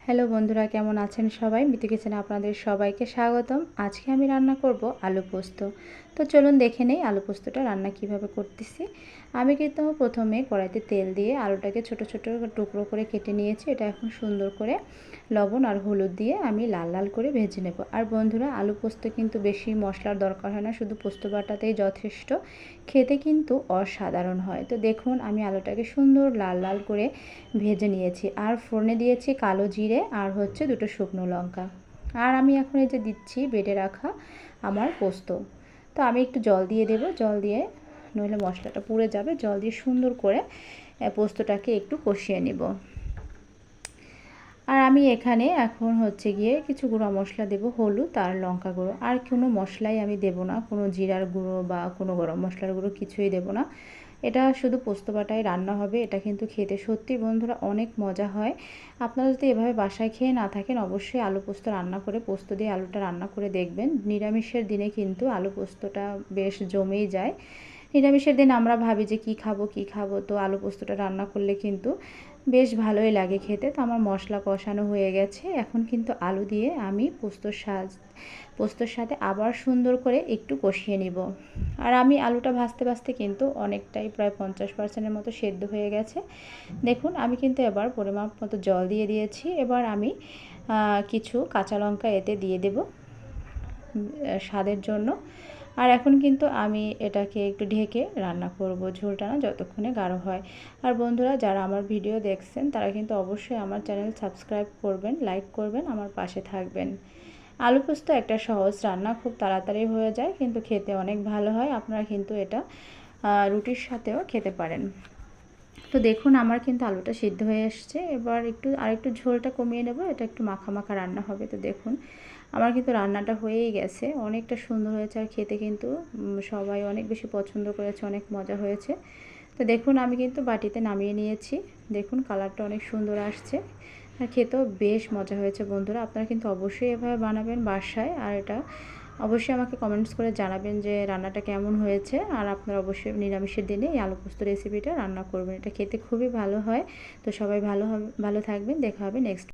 Hello বন্ধুরা, কেমন আছেন সবাই? মিতু কিচেনে আপনাদের সবাইকে স্বাগতম। আজকে আমি রান্না করব আলু পোস্ত। তো চলুন দেখে নেই আলু পোস্তটা রান্না কিভাবে করতেছি। আমি কিন্তু প্রথমে কড়াইতে তেল দিয়ে আলুটাকে ছোট ছোট টুকরো করে কেটে নিয়েছি। এটা এখন সুন্দর করে লবণ আর হলুদ দিয়ে আমি লাল লাল করে ভেজে নেব। আর বন্ধুরা, আলু পোস্ত কিন্তু বেশি মশলার দরকার হয় না, শুধু পোস্ত বাটাতেই যথেষ্ট। খেতে কিন্তু অসাধারণ হয়। তো দেখুন, আমি আলুটাকে সুন্দর লাল লাল করে ভেজে নিয়েছি। আর ফোড়নে দিয়েছি কালো জিরে আর হচ্ছে দুটো শুকনো লঙ্কা। আর আমি এখন এই যে দিচ্ছি বেটে রাখা আমার পোস্ত। তো আমি একটু জল দিয়ে দেব, জল দিয়ে নইলে মশলাটা পুড়ে যাবে। জল দিয়ে সুন্দর করে পোস্তটাকে একটু কষিয়ে নেব। আর আমি এখানে এখন হচ্ছে গিয়ে কিছু গুঁড়ো মশলা দেব, হলুদ আর লঙ্কা গুঁড়ো। আর কোনো মশলাই আমি দেব না, কোনো জিরার গুঁড়ো বা কোনো গরম মশলার গুঁড়ো কিছুই দেব না। এটা শুধু পোস্ত বাটায় রান্না হবে। এটা কিন্তু খেতে সত্যি বন্ধুরা অনেক মজা হয়। আপনারা যদি এভাবে বাসায় খেয়ে না থাকেন, অবশ্যই আলু পোস্ত রান্না করে পোস্ত দিয়ে আলুটা রান্না করে দেখবেন। নিরামিষের দিনে কিন্তু আলু পোস্তটা বেশ জমেই যায়। নিরামিষের দিন আমরা ভাবি যে কী খাবো, তো আলু পোস্তটা রান্না করলে কিন্তু বেশ ভালোই লাগে খেতে। তো আমার মশলা কষানো হয়ে গেছে। এখন কিন্তু আলু দিয়ে আমি পোস্তর সাথে আবার সুন্দর করে একটু কষিয়ে নিব। আর আমি আলুটা ভাজতে ভাজতে কিন্তু অনেকটাই, প্রায় 50%-এর মতো সেদ্ধ হয়ে গেছে। দেখুন, আমি কিন্তু এবার পরিমাপ মতো জল দিয়ে দিয়েছি। এবার আমি কিছু কাঁচা লঙ্কা এতে দিয়ে দেব স্বাদের জন্য। আর এখন কিন্তু আমি এটাকে একটু ঢেকে রান্না করব, ঝোলটা না যতক্ষণে গাঢ় হয়। আর বন্ধুরা, যারা আমার ভিডিও দেখছেন তারা কিন্তু অবশ্যই আমার চ্যানেল সাবস্ক্রাইব করবেন, লাইক করবেন, আমার পাশে থাকবেন। আলু পোস্ত একটা সহজ রান্না, খুব তাড়াতাড়ি হয়ে যায়, কিন্তু খেতে অনেক ভালো হয়। আপনারা কিন্তু এটা রুটির সাথেও খেতে পারেন। তো দেখুন, আমার কিন্তু আলুটা সিদ্ধ হয়ে এসছে। এবার আরেকটু ঝোলটা কমিয়ে নেব, এটা একটু মাখা মাখা রান্না হবে। তো দেখুন, আমার কিন্তু রান্নাটা হয়েই গেছে, অনেকটা সুন্দর হয়েছে। আর খেতে কিন্তু সবাই অনেক বেশি পছন্দ করেছে, অনেক মজা হয়েছে। তো দেখুন, আমি কিন্তু বাটিতে নামিয়ে নিয়েছি। দেখুন, কালারটা অনেক সুন্দর আসছে। আর খেতেও বেশ মজা হয়েছে বন্ধুরা। আপনারা কিন্তু অবশ্যই এভাবে বানাবেন বাসায়। আর এটা অবশ্যই আমাকে কমেন্টস করে জানাবেন যে রান্নাটা কেমন হয়েছে। আর আপনারা অবশ্যই নিরামিষের দিনে এই আলু পোস্ত রেসিপিটা রান্না করবেন। এটা খেতে খুবই ভালো হয়। তো সবাই ভালো থাকবেন। দেখা হবে নেক্সট